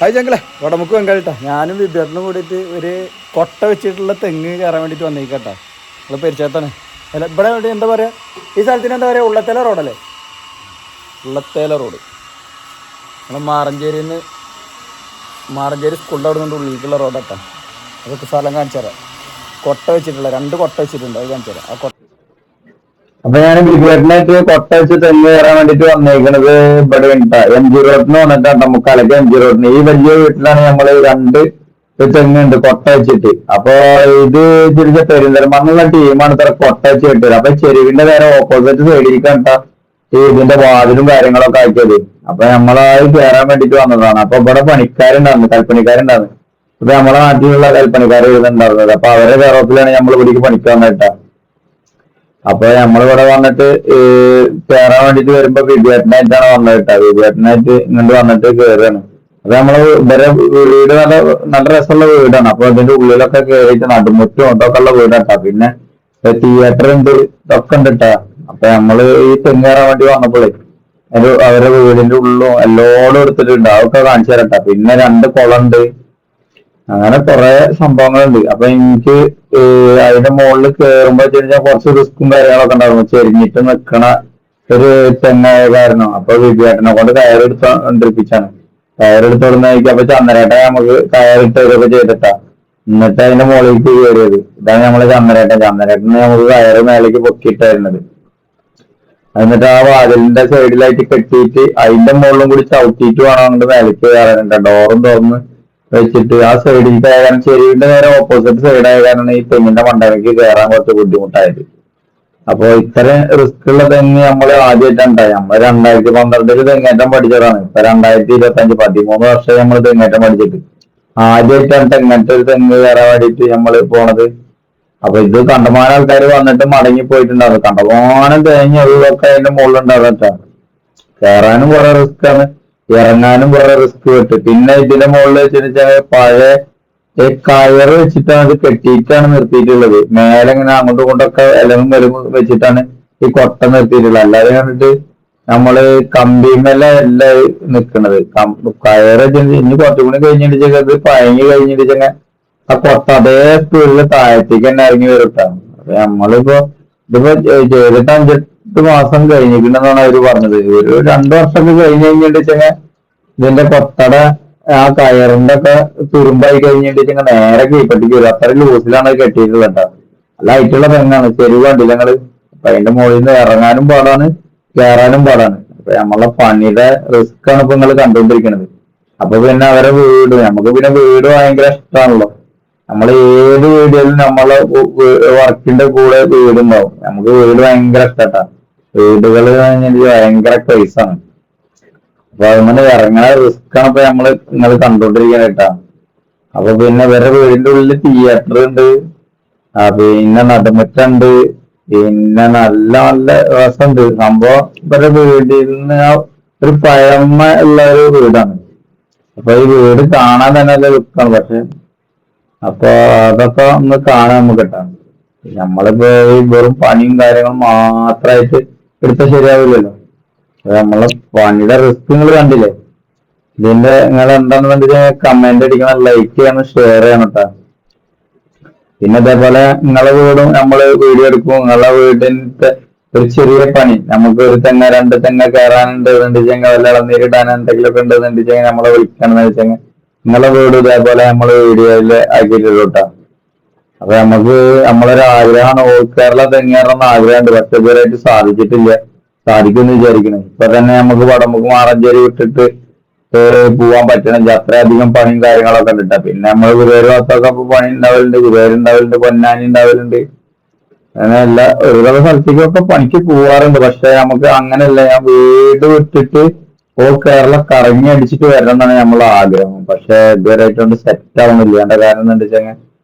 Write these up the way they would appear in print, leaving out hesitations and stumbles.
Hi ചങ്കളെ Vadamukku വെങ്കാളിട്ടാ. ഞാനും വിദ്യാർത്ഥിനും കൂടിയിട്ട് ഒരു കൊട്ട വെച്ചിട്ടുള്ള തെങ്ങ് കയറാൻ വേണ്ടിയിട്ട് വന്നിരിക്കട്ടാ. നമ്മൾ പരിചയത്താണ്. അല്ല ഇവിടെ വേണ്ടി എന്താ പറയുക, ഈ സ്ഥലത്തിന് എന്താ പറയുക, ഉള്ളത്തേല റോഡല്ലേ? ഉള്ളത്തേല റോഡ്. നമ്മൾ മാറഞ്ചേരി സ്കൂളിൻ്റെ അവിടെ നിന്ന് ഉള്ളിലേക്കുള്ള റോഡാട്ടാ. അതൊക്കെ സ്ഥലം കാണിച്ചു തരാം. കൊട്ട വെച്ചിട്ടുള്ള 2 കൊട്ട വെച്ചിട്ടുണ്ട്, അത് കാണിച്ചു തരാം. ആ കൊട്ട അപ്പൊ ഞാൻ ബിഗുവേട്ടനായിട്ട് കൊട്ട വെച്ച് തെങ്ങ് കയറാൻ വേണ്ടിട്ട് വന്നേക്കണത് ഇവിടെ ഉണ്ടാ MG റോഡിന് വന്നിട്ടാണ്. നമുക്കലക്ക് MG റോഡിന് ഈ വലിയ വീട്ടിലാണ് നമ്മള് 2 തെങ്ങുണ്ട് കൊട്ട വെച്ചിട്ട്. അപ്പൊ ഇത് തിരിച്ച പെരിന്തൽമണ്ണുള്ള ടീമാണ് ഇത്ര കൊട്ട വെച്ച് കിട്ടിയത്. അപ്പൊ ചെരുവിന്റെ നേരെ ഓപ്പോസിറ്റ് സൈഡിലേക്കാണ് ഈ ഇതിന്റെ വാതിലും കാര്യങ്ങളൊക്കെ ആക്കിയത്. അപ്പൊ നമ്മളത് കയറാൻ വേണ്ടിട്ട് വന്നതാണ്. അപ്പൊ ഇവിടെ പണിക്കാരുണ്ടായിരുന്നു, കൽപ്പണിക്കാരുണ്ടായിരുന്നു. ഇപ്പൊ നമ്മളെ നാട്ടിലുള്ള കൽപ്പണിക്കാർ ഉണ്ടായിരുന്നത്. അപ്പൊ അവരെ കേരളത്തിലാണ് നമ്മൾ ഇവിടേക്ക് പണിക്ക് വന്നിട്ടാ. അപ്പൊ നമ്മളിവിടെ വന്നിട്ട് കയറാൻ വേണ്ടിട്ട് വരുമ്പോ വിദ്യാർത്ഥനായിട്ടാണ് വന്നത് കേട്ടോ. വിദ്യാർത്ഥനായിട്ട് ഇങ്ങോട്ട് വന്നിട്ട് കയറുകയാണ്. അപ്പൊ നമ്മള് ഇവരെ വീട് നല്ല രസമുള്ള വീടാണ്. അപ്പൊ അതിന്റെ ഉള്ളിലൊക്കെ കയറിയിട്ട് നടുമുറ്റും ഇതൊക്കെ ഉള്ള വീടാട്ടാ. പിന്നെ തിയേറ്റർ ഉണ്ട്, ഇതൊക്കെ ഉണ്ട് കേട്ടാ. അപ്പൊ നമ്മള് ഈ തെങ്ങ് കയറാൻ വേണ്ടി വന്നപ്പോഴേ അവരുടെ വീടിന്റെ ഉള്ളിലും എല്ലോടും എടുത്തിട്ടുണ്ട്. അതൊക്കെ കാണിച്ചു തരട്ടാ. പിന്നെ 2 കുളമുണ്ട്. അങ്ങനെ കുറെ സംഭവങ്ങളുണ്ട്. അപ്പൊ എനിക്ക് അതിന്റെ മുകളിൽ കയറുമ്പോ കുറച്ച് റിസ്ക്കും കാര്യങ്ങളൊക്കെ ഉണ്ടായിരുന്നു. ചെരിഞ്ഞിട്ട് നിക്കണ ഒരു തെങ്ങായ കാരണം അപ്പൊ വിദ്യാർത്ഥിനെ കൊണ്ട് കയറെടുത്തോണ്ടിരിപ്പിച്ചാണ്. കയറെടുത്തോടുന്നതായിരിക്കും. അപ്പൊ ചന്ദനേട്ടൻ നമുക്ക് കയറിട്ട് ഇതൊക്കെ ചെയ്തിട്ടാ. എന്നിട്ട് അതിന്റെ മുകളിലേക്ക് കയറിയത്. ഇതാണ് നമ്മള് ചന്ദനേട്ടന് നമുക്ക് കയറ് മേലേക്ക് പൊക്കിയിട്ടായിരുന്നത്. എന്നിട്ട് ആ വാതിലിന്റെ സൈഡിലായിട്ട് കെട്ടിയിട്ട് അതിന്റെ മുകളിലും കൂടി ചവിട്ടിയിട്ട് വേണം അങ്ങോട്ട് മേലേക്ക് കയറാനുണ്ട്. ഡോറും തുറന്ന് വെച്ചിട്ട് ആ സൈഡിൽ ആയാലും ചെരുവിന്റെ നേരെ ഓപ്പോസിറ്റ് സൈഡായ കാരണം ഈ തെങ്ങിന്റെ മണ്ടയിലേക്ക് കയറാൻ കുറച്ച് ബുദ്ധിമുട്ടായത്. അപ്പൊ ഇത്രയും റിസ്ക് ഉള്ള തെങ്ങ് നമ്മൾ ആദ്യമായിട്ടുണ്ടായി. നമ്മൾ 2012 തെങ്ങേറ്റം പഠിച്ചതാണ്. ഇപ്പൊ 2025 13 വർഷം നമ്മൾ തെങ്ങേറ്റം പഠിച്ചിട്ട് ആദ്യമായിട്ടാണ് ഇങ്ങനത്തെ ഒരു തെങ്ങ് കയറാൻ വേണ്ടിയിട്ട് നമ്മൾ പോണത്. അപ്പൊ ഇത് കണ്ടമാനം ആൾക്കാർ വന്നിട്ട് മടങ്ങി പോയിട്ടുണ്ടാവും. കണ്ടമാനം തേങ്ങ അതൊക്കെ അതിന്റെ മുകളിലുണ്ടാവും കേട്ടോ. കയറാനും കുറെ റിസ്ക് ആണ്, ഇറങ്ങാനും കുറെ റിസ്ക് കിട്ടും. പിന്നെ ഇതിന്റെ മുകളിൽ വെച്ചിട്ട് പഴയ കയറ് വെച്ചിട്ടാണ് അത് കെട്ടിയിട്ടാണ് നിർത്തിയിട്ടുള്ളത്. മേലെ ഇങ്ങനെ അങ്ങോട്ടും ഇങ്ങോട്ടൊക്കെ ഇലവും വലവും വെച്ചിട്ടാണ് ഈ കൊട്ട നിർത്തിയിട്ടുള്ളത്. അല്ലാതെ കണ്ടിട്ട് നമ്മള് കമ്പിമേല അല്ല നിൽക്കുന്നത്. കയറ് ഇനി കുറച്ചും കൂടി കഴിഞ്ഞിട്ട് അത് പഴങ്ങി കഴിഞ്ഞിട്ട് ആ കൊട്ട അതേ സ്പീഡില് താഴത്തേക്ക് തന്നെ ഇറങ്ങി വരട്ടാണ്. അപ്പൊ ഇതിപ്പോ ചെയ്തിട്ട് 5-8 മാസം കഴിഞ്ഞിട്ടുണ്ടെന്നാണ് അവര് പറഞ്ഞത്. ഒരു 2 വർഷമൊക്കെ കഴിഞ്ഞ് കഴിഞ്ഞിട്ട് ഇതിന്റെ കൊട്ടയുടെ ആ കയറിന്റെ ഒക്കെ തുരുമ്പായി കഴിഞ്ഞിട്ട് നേരെ കീപ്പട്ടിക്ക് വരും. അത്ര ലൂസിലാണ് അത് കെട്ടിയിട്ടുള്ളത് കേട്ടോ. നല്ല ഹൈറ്റുള്ള തെങ്ങാണ്. ചെരുവ് കണ്ടില്ല ഞങ്ങള്. അപ്പൊ അതിന്റെ മുകളിൽ നിന്ന് ഇറങ്ങാനും പാടാണ്, കയറാനും പാടാണ്. അപ്പൊ നമ്മളെ പണിയുടെ റിസ്ക് ആണ് ഇപ്പൊ നിങ്ങൾ കണ്ടുകൊണ്ടിരിക്കുന്നത്. അപ്പൊ പിന്നെ അവരെ വീട് നമുക്ക് പിന്നെ വീട് ഭയങ്കര ഇഷ്ടമാണല്ലോ. നമ്മൾ ഏത് വീഡിയോയിലും നമ്മളെ വർക്കിന്റെ കൂടെ വീടുണ്ടാവും. നമുക്ക് വീട് ഭയങ്കര ഇഷ്ടട്ടാ. വീടുകൾ ഭയങ്കര ക്രൈസാണ്. അപ്പൊ അങ്ങനെ ഇറങ്ങണ റിസ്ക് ആണ് ഇപ്പൊ നിങ്ങൾ കണ്ടോണ്ടിരിക്കാനായിട്ടാ. അപ്പൊ പിന്നെ ഇവരുടെ വീടിന്റെ ഉള്ളിൽ തിയേറ്റർ ഉണ്ട്, പിന്നെ നടുമുറ്റുണ്ട്, പിന്നെ നല്ല നല്ല രസമുണ്ട് സംഭവം. ഇവരുടെ വീടിൽ നിന്ന് ഒരു പഴമ ഉള്ള ഒരു വീടാണ്. അപ്പൊ ഈ വീട് കാണാൻ തന്നെ നല്ല ലുക്കാണ്. പക്ഷെ അപ്പൊ അതൊക്കെ ഒന്ന് കാണാൻ നമുക്ക് കിട്ടാം. നമ്മളിപ്പോ ഈ വെറും പണിയും കാര്യങ്ങളും മാത്രമായിട്ട് എടുത്താൽ ശരിയാവില്ലല്ലോ. നമ്മളെ പണിയുടെ റിസ്ക് നിങ്ങൾ കണ്ടില്ലേ. ഇതിന്റെ നിങ്ങൾ എന്താണെന്ന് വെച്ചാൽ കമന്റ് അടിക്കണം, ലൈക്ക് ചെയ്യണം, ഷെയർ ചെയ്യണം കേട്ടോ. പിന്നെ അതേപോലെ നിങ്ങളെ വീടും നമ്മള് വീഡിയോ എടുക്കും. നിങ്ങളെ വീടിന്റെ ഒരു ചെറിയ പണി നമുക്ക് ഒരു തെങ്ങ 2 തെങ്ങ കയറാനുണ്ട് വെച്ചാൽ വല്ല ഇളനീര് ഇടാൻ എന്തെങ്കിലുമൊക്കെ ഉണ്ടെന്ന് വെച്ചാൽ നമ്മളെ വിളിക്കണമെന്ന് വെച്ചാൽ നിങ്ങളെ വീട് ഇതേപോലെ നമ്മള് വീഡിയോയില് ആക്കിയിട്ടുള്ളൂ കേട്ടോ. അപ്പൊ നമുക്ക് നമ്മളൊരു ആഗ്രഹമാണ് കേരള തെങ്ങേറെന്ന ആഗ്രഹമുണ്ട്. പക്ഷെ ഇതുവരെയായിട്ട് സാധിച്ചിട്ടില്ല. സാധിക്കുമെന്ന് വിചാരിക്കണം. ഇപ്പൊ തന്നെ നമുക്ക് വടമുക്ക് മാറഞ്ചേരി വിട്ടിട്ട് പോവാൻ പറ്റണില്ല. അത്രയധികം പണിയും കാര്യങ്ങളൊക്കെ ഉണ്ട്. പിന്നെ നമ്മൾ ഗുരുവായൂർ ഭാഗത്തൊക്കെ പണി ഉണ്ടാവലുണ്ട്, ഗുരുവായൂരുണ്ടാവലുണ്ട്, പൊന്നാനി ഉണ്ടാവലുണ്ട്. അങ്ങനെ എല്ലാ ഒരു സ്ഥലത്തേക്കൊക്കെ പണിക്ക് പോവാറുണ്ട്. പക്ഷെ നമുക്ക് അങ്ങനെയല്ല. ഞാൻ വീട് വിട്ടിട്ട് കേരളം കറങ്ങി അടിച്ചിട്ട് വരണം എന്നാണ് നമ്മളെ ആഗ്രഹം. പക്ഷെ ഇതുവരെയായിട്ടൊന്നും സെറ്റ് ആവുന്നില്ല. എന്റെ കാരണം എന്താ വെച്ചാൽ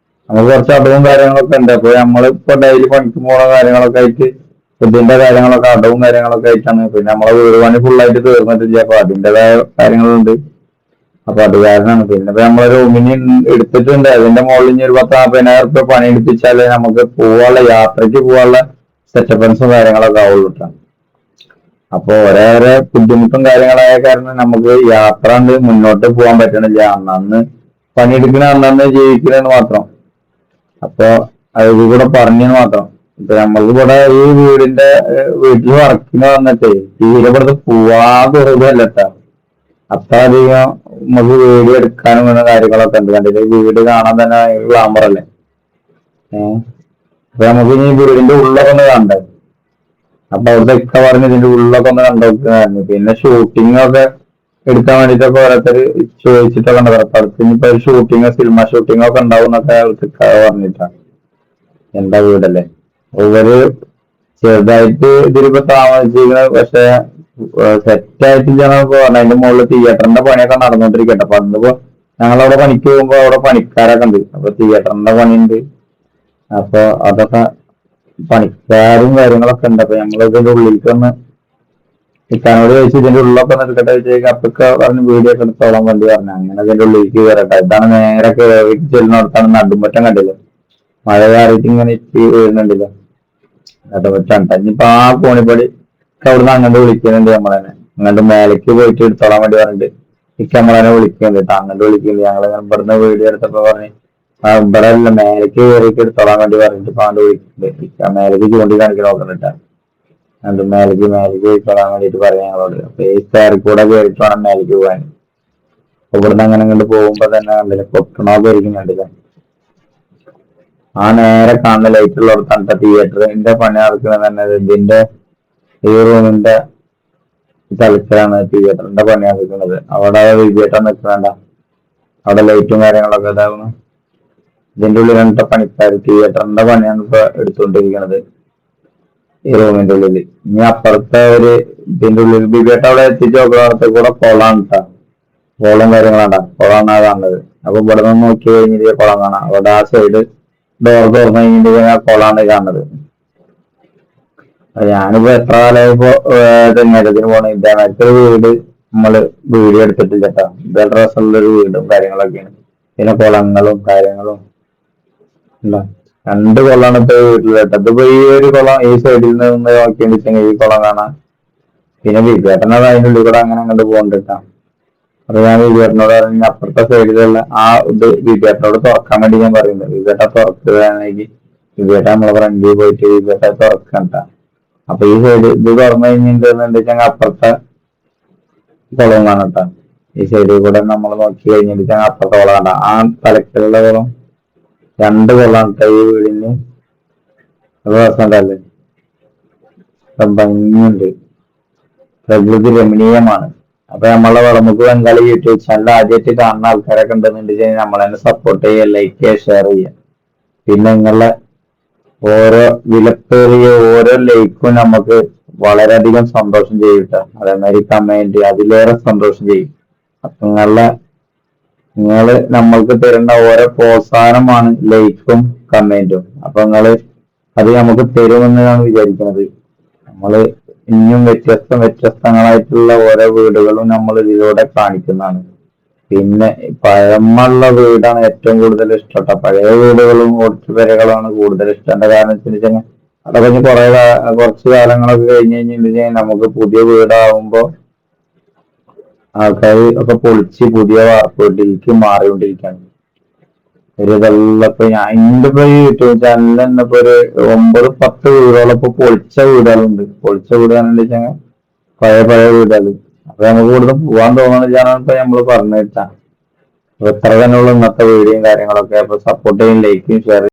നമുക്ക് കുറച്ച് അടവും കാര്യങ്ങളൊക്കെ ഉണ്ട്. അപ്പൊ നമ്മളിപ്പോ ഡെയിലി പണിക്ക് പോണ കാര്യങ്ങളൊക്കെ ആയിട്ട് ഇതിന്റെ കാര്യങ്ങളൊക്കെ അടവും കാര്യങ്ങളൊക്കെ ആയിട്ടാണ്. പിന്നെ നമ്മളെ വീട് പണി ഫുള്ളായിട്ട് തീർന്നിട്ടില്ല. അപ്പൊ അതിൻ്റെതായ കാര്യങ്ങളുണ്ട്. അപ്പൊ അത് കാരണമാണ്. പിന്നെ ഇപ്പൊ നമ്മളൊരു റൂമിന് എടുത്തിട്ടുണ്ട്. അതിന്റെ മുകളിൽ ഒരു 10,000-40,000 റുപ്യ പണി എടുപ്പിച്ചാലേ നമുക്ക് പോവാനുള്ള യാത്രയ്ക്ക് പോവാനുള്ള സെറ്റപ്പൻസും കാര്യങ്ങളൊക്കെ ആവുള്ളൂ. അപ്പൊ ഓരോരോ ബുദ്ധിമുട്ടും കാര്യങ്ങളായ കാരണം നമുക്ക് യാത്ര കൊണ്ട് മുന്നോട്ട് പോകാൻ പറ്റണില്ല. അന്നന്ന് പണിയെടുക്കണ അന്നന്ന് ജീവിക്കണെന്ന് മാത്രം. അപ്പൊ അത് കൂടെ പറഞ്ഞെന്ന് മാത്രം. ഇപ്പൊ നമ്മൾക്ക് ഇവിടെ ഈ വീട്ടിൽ വർക്കിന് വന്നിട്ട് തീരെ ഇവിടുത്തെ പോവാൻ തോന്നുകയല്ലട്ടാ. അത്ര അധികം നമുക്ക് വീഡിയോ എടുക്കാനും വേണ്ട കാര്യങ്ങളൊക്കെ ഉണ്ട്. കണ്ടിട്ട് വീട് കാണാൻ തന്നെ ഗ്ലാമർ അല്ലേ. അപ്പൊ നമുക്ക് ഇനി വീടിന്റെ ഉള്ളൊക്കെ ഒന്ന് കണ്ടേ. അപ്പൊ അവിടുത്തെ ഇക്ക പറഞ്ഞ് ഇതിന്റെ ഉള്ളൊക്കെ ഒന്ന് കണ്ടോക്കായിരുന്നു. പിന്നെ ഷൂട്ടിംഗ് ഒക്കെ എടുക്കാൻ വേണ്ടിട്ടൊക്കെ ഓരോരുത്തര് ചോദിച്ചിട്ടൊക്കെ ഉണ്ട്. അടുത്ത് ഇനിയിപ്പോ ഒരു ഷൂട്ടിങ് സിനിമ ഷൂട്ടിംഗ് ഒക്കെ ഉണ്ടാവും എന്നൊക്കെ അവിടുത്തെ ഇക്ക പറഞ്ഞിട്ടാണ്. എന്താ വീടല്ലേ ഇവര് ചെറുതായിട്ട് ഇതിലിപ്പോ താമസിച്ചിരിക്കുന്നത്. പക്ഷെ സെറ്റ് ആയിട്ടില്ലാന്നൊക്കെ പറഞ്ഞു. അതിന്റെ മുകളിൽ തിയേറ്ററിന്റെ പണിയൊക്കെ നടന്നുകൊണ്ടിരിക്കട്ടെ. അപ്പൊ അന്നിപ്പോ ഞങ്ങളവിടെ പണിക്ക് പോകുമ്പോ അവിടെ പണിക്കാരൊക്കെ ഉണ്ട്. അപ്പൊ തിയേറ്ററിന്റെ പണിയുണ്ട്. അപ്പൊ അതൊക്കെ പണിക്കാരും കാര്യങ്ങളൊക്കെ ഉണ്ട്. അപ്പൊ ഞങ്ങൾ ഇതിന്റെ ഉള്ളിലേക്ക് ഒന്ന് ഇക്കാനോട് ചോദിച്ചു ഇതിന്റെ ഉള്ളിലൊക്കെ ഒന്ന് എടുക്കട്ടെ ചോദിച്ചു. അപ്പൊക്കെ പറഞ്ഞ് വീഡിയോ ഒക്കെ എടുത്തോളാൻ വേണ്ടി പറഞ്ഞു. അങ്ങനെ ഇതിന്റെ ഉള്ളിലേക്ക് കയറട്ടെ. ഇതാണ് നേരെ ചെല്ലുന്നിടത്താണ് നടുമ്പറ്റം കണ്ടില്ല. മഴ കയറിയിട്ട് ഇങ്ങനെ ഇറ്റി വീഴുന്നുണ്ടല്ലോ. നടുമ്പറ്റാണ്. ഇനിയിപ്പോ ആ കോണിപ്പടി അവിടുന്ന് അങ്ങോട്ട് വിളിക്കുന്നുണ്ട് നമ്മളെന്നെ. അങ്ങോട്ട് മേലേക്ക് പോയിട്ട് എടുത്തോളാൻ വേണ്ടി പറഞ്ഞിട്ട് ഇക്ക നമ്മളെന്നെ വിളിക്കുന്നുണ്ട് കേട്ടോ. അങ്ങോട്ട് വിളിക്കുന്നുണ്ട്. ഞങ്ങൾ ഇവിടുന്ന് വീഡിയോ എടുത്തപ്പോ പറഞ്ഞ് ഇവിടെ അല്ല മേലേക്ക് കയറിയിട്ട് എടുത്തോളാൻ വേണ്ടി പറഞ്ഞിട്ട് ഇപ്പൊ അങ്ങോട്ട് വിളിക്കുന്നുണ്ട്. ഇക്ക മേലേക്ക് ചൂണ്ടി കാണിക്കാൻ നോക്കുന്നുണ്ടാ. അത് മേലേക്ക് എടുത്തോളാൻ വേണ്ടിട്ട് പറയാം ഞങ്ങളോട്. അപ്പൊ ഈ കയറി കൂടെ കയറിയിട്ട് വേണം മേലേക്ക് പോകാൻ. ഇവിടുന്ന് അങ്ങനെ അങ്ങോട്ട് പോകുമ്പോ തന്നെ കണ്ടില്ല പൊട്ടണോക്കെ ഇരിക്കുന്നുണ്ടല്ലേ. ആ നേരെ കാണുന്ന ലൈറ്റുള്ളടത്താണ് തിയേറ്ററിന്റെ പണി നടക്കുന്നത് തന്നെ. ഇതിന്റെ ഈ റൂമിന്റെ സ്ഥലത്തിലാണ് തിയേറ്ററിന്റെ പണി നടക്കുന്നത്. അവിടെ വിജയേട്ടൻ നിൽക്കണ്ട. അവിടെ ലൈറ്റും കാര്യങ്ങളൊക്കെ ഇതാവുന്നു. ഇതിന്റെ ഉള്ളിൽ രണ്ട പണിക്കാർ തിയേറ്ററിന്റെ പണിയാണ് ഇപ്പൊ എടുത്തുകൊണ്ടിരിക്കുന്നത് ഈ റൂമിന്റെ ഉള്ളില്. ഇനി അപ്പുറത്തെ ഇതിന്റെ ഉള്ളിൽ വിജയേട്ട അവിടെ എത്തിച്ച് നോക്കുന്നടത്ത് കൂടെ കുളമാണ് കേട്ടോ. കുളം കാര്യങ്ങളാണ്. കുളമാണ് കാണുന്നത്. അപ്പൊ ഇവിടെ നിന്ന് നോക്കി കഴിഞ്ഞിട്ട് കുളം കാണാം. അവിടെ ആ സൈഡ് ഡോർ തുറന്നു കഴിഞ്ഞിട്ട് ആ കുളമാണ് കാണുന്നത്. ഞാനിപ്പോ എത്ര കാലമായി ഇപ്പൊ തെങ്ങേറ്റത്തിന് പോണ ഇതേമാതിരത്തെ ഒരു വീട് നമ്മള് വീഡിയോ എടുത്തിട്ടില്ല കേട്ടോ. ഇതേ രസമുള്ളൊരു വീടും കാര്യങ്ങളൊക്കെയാണ്. പിന്നെ കുളങ്ങളും കാര്യങ്ങളും ഉണ്ടോ. 2 കുളമാണ് ഇപ്പൊ വീട്ടിൽ കേട്ടോ. ഇതിപ്പോ ഈ ഒരു കുളം ഈ സൈഡിൽ നിന്ന് നോക്കിയിട്ടുണ്ടെങ്കിൽ ഈ കുളം കാണാം. പിന്നെ വിജയേട്ടനത് അതിൻ്റെ ഉള്ളിൽ കൂടെ അങ്ങനെ അങ്ങോട്ട് പോകണ്ടിട്ടാ. അത് ഞാൻ വിജയേട്ടനോട് പറഞ്ഞ അപ്പുറത്തെ സൈഡിലുള്ള ആ ഇത് വിജയേട്ടനോട് തുറക്കാൻ വേണ്ടി ഞാൻ പറയുന്നത്. വിജയേട്ട തുറക്കുകയാണെങ്കിൽ വിജയേട്ട നമ്മളെ ഫ്രണ്ടിൽ പോയിട്ട് വിജയേട്ട തുറക്കണ്ട. അപ്പൊ ഈ സൈഡ് ഇത് തുറന്നു കഴിഞ്ഞിട്ടുണ്ടെങ്കിൽ അപ്പുറത്തെ കുളം കാണട്ടാ. ഈ സൈഡിൽ കൂടെ നമ്മൾ നോക്കി കഴിഞ്ഞിട്ട് അപ്പുറത്തെ കുളം കണ്ട. ആ തലക്കിലുള്ള കുളം 2 കുളമാണ് ഈ വീടിന്. അത് രസമുണ്ടല്ലേ. ഭംഗിയുണ്ട്. പ്രകൃതി രമണീയമാണ്. അപ്പൊ നമ്മളെ വളമുക്ക് ബംഗാളി യൂട്യൂബ് ചാനൽ ആദ്യമായിട്ട് കാണുന്ന ആൾക്കാരൊക്കെ ഉണ്ടെന്നുണ്ടെങ്കിൽ നമ്മളെ സപ്പോർട്ട് ചെയ്യുക, ലൈക്ക് ചെയ്യുക, ഷെയർ ചെയ്യുക. പിന്നെ നിങ്ങളെ ഓരോ വിലപ്പേറിയ ഓരോ ലൈക്കും നമുക്ക് വളരെയധികം സന്തോഷം ചെയ്യും. അതേമാതിരി കമന്റ് അതിലേറെ സന്തോഷം ചെയ്യും. അപ്പൊ നിങ്ങള് നമ്മൾക്ക് തരുന്ന ഓരോ പ്രോത്സാഹനമാണ് ലൈക്കും കമന്റും. അപ്പൊ അത് നമുക്ക് തരുമെന്നാണ് വിചാരിക്കുന്നത്. നമ്മള് ഇനിയും വ്യത്യസ്തങ്ങളായിട്ടുള്ള ഓരോ വീടുകളും നമ്മൾ ഇതിലൂടെ കാണിക്കുന്നതാണ്. പിന്നെ പഴമയുള്ള വീടാണ് ഏറ്റവും കൂടുതൽ ഇഷ്ടം. പഴയ വീടുകളും കുറച്ച് പെരകളാണ് കൂടുതൽ ഇഷ്ടം. കാരണം വെച്ചാൽ അതൊക്കെ കുറച്ച് കാലങ്ങളൊക്കെ കഴിഞ്ഞ് കഴിഞ്ഞിട്ടുണ്ടെങ്കിൽ നമുക്ക് പുതിയ വീടാവുമ്പോ ആൾക്കാർ ഒക്കെ പൊളിച്ച് പുതിയ വീട്ടിലേക്ക് മാറിക്കൊണ്ടിരിക്കുകയാണ്. ഒരു ഇപ്പൊ എന്റെ ഇപ്പൊ ഈ യൂട്യൂബ് ചാനലിൽ തന്നെ ഇപ്പൊ ഒരു 9-10 വീടുകളൊക്കെ ഇപ്പൊ പൊളിച്ച വീടുകളുണ്ട്. പൊളിച്ച വീട് വെച്ചാൽ പഴയ വീടുകൾ. അപ്പൊ നമുക്ക് ഇവിടുന്ന് പോകാൻ തോന്നുന്നില്ലാണ് ഇപ്പൊ നമ്മള് പറഞ്ഞു വെച്ചാ. എത്ര തന്നെയുള്ള ഇന്നത്തെ വീഡിയോയും കാര്യങ്ങളൊക്കെ. അപ്പൊ സപ്പോർട്ട് ചെയ്യും, ലൈക്കും ഷെയർ